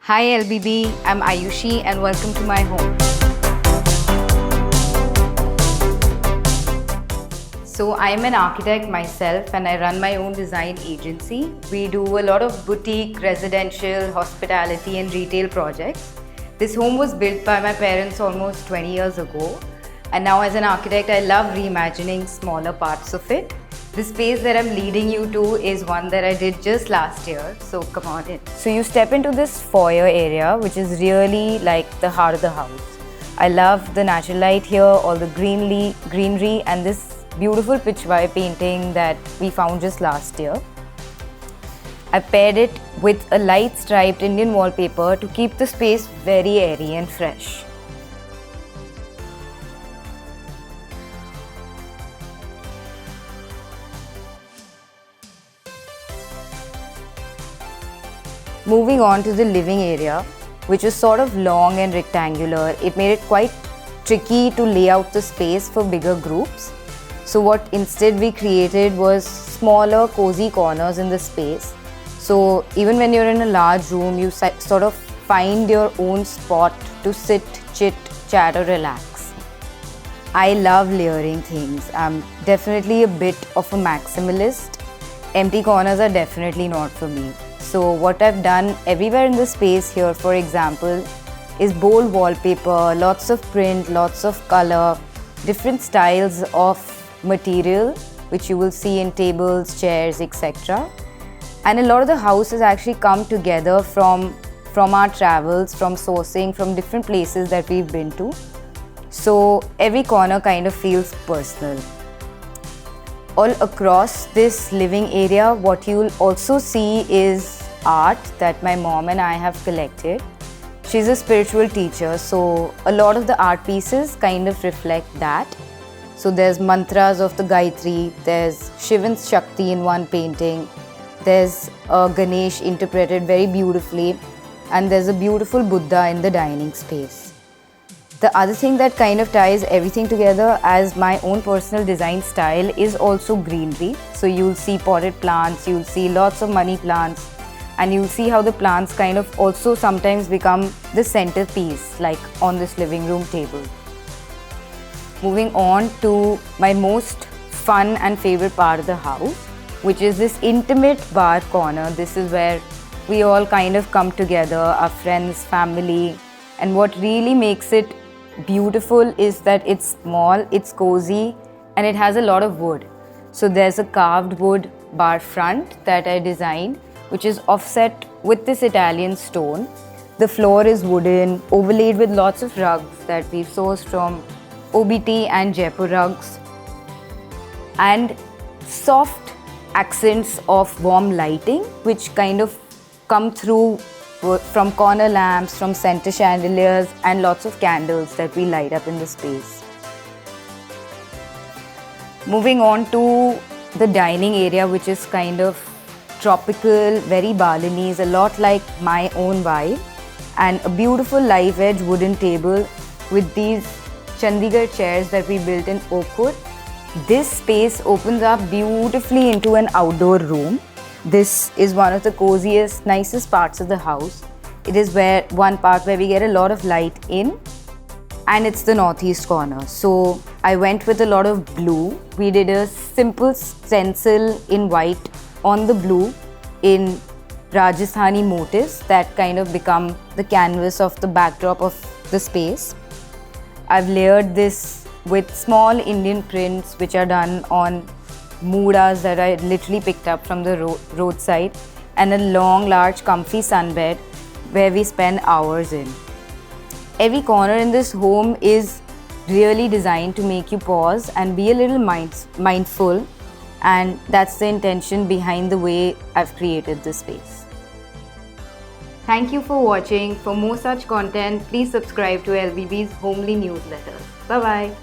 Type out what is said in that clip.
Hi LBB, I'm Aayushi and welcome to my home. So I'm an architect myself and I run my own design agency. We do a lot of boutique, residential, hospitality and retail projects. This home was built by my parents almost 20 years ago. And now as an architect, I love reimagining smaller parts of it. The space that I'm leading you to is one that I did just last year, so come on in. So you step into this foyer area, which is really like the heart of the house. I love the natural light here, all the greenery and this beautiful pitchway painting that we found just last year. I paired it with a light striped Indian wallpaper to keep the space very airy and fresh. Moving on to the living area, which is sort of long and rectangular, it made it quite tricky to lay out the space for bigger groups. So what instead we created was smaller, cozy corners in the space. So even when you're in a large room, you sort of find your own spot to sit, chit, chat or relax. I love layering things. I'm definitely a bit of a maximalist. Empty corners are definitely not for me. So what I've done everywhere in the space here, for example, is bold wallpaper, lots of print, lots of color, different styles of material, which you will see in tables, chairs, etc. And a lot of the house has actually come together from our travels, from sourcing, from different places that we've been to. So every corner kind of feels personal. All across this living area, what you'll also see is art that my mom and I have collected. She's a spiritual teacher, so a lot of the art pieces kind of reflect that. So there's mantras of the Gayatri, there's Shivan's Shakti in one painting, there's a Ganesh interpreted very beautifully, and there's a beautiful Buddha in the dining space. The other thing that kind of ties everything together as my own personal design style is also greenery. So you'll see potted plants, you'll see lots of money plants, and you'll see how the plants kind of also sometimes become the centerpiece, like on this living room table. Moving on to my most fun and favorite part of the house, which is this intimate bar corner. This is where we all kind of come together, our friends, family, and what really makes it beautiful is that it's small, it's cozy, and it has a lot of wood. So there's a carved wood bar front that I designed, which is offset with this Italian stone. The floor is wooden, overlaid with lots of rugs that we've sourced from OBT and Jaipur rugs, and soft accents of warm lighting, which kind of come through from corner lamps, from center chandeliers, and lots of candles that we light up in the space. Moving on to the dining area, which is kind of tropical, very Balinese, a lot like my own vibe, and a beautiful live edge wooden table with these Chandigarh chairs that we built in oak wood. This space opens up beautifully into an outdoor room. This is one of the coziest, nicest parts of the house. It is one part where we get a lot of light in, and it's the northeast corner. So I went with a lot of blue. We did a simple stencil in white on the blue in Rajasthani motifs that kind of become the canvas of the backdrop of the space. I've layered this with small Indian prints which are done on moodas that I literally picked up from the roadside, and a long, large, comfy sunbed where we spend hours in. Every corner in this home is really designed to make you pause and be a little mindful, and that's the intention behind the way I've created this space. Thank you for watching. For more such content, please subscribe to LBB's Homely newsletter. Bye-bye.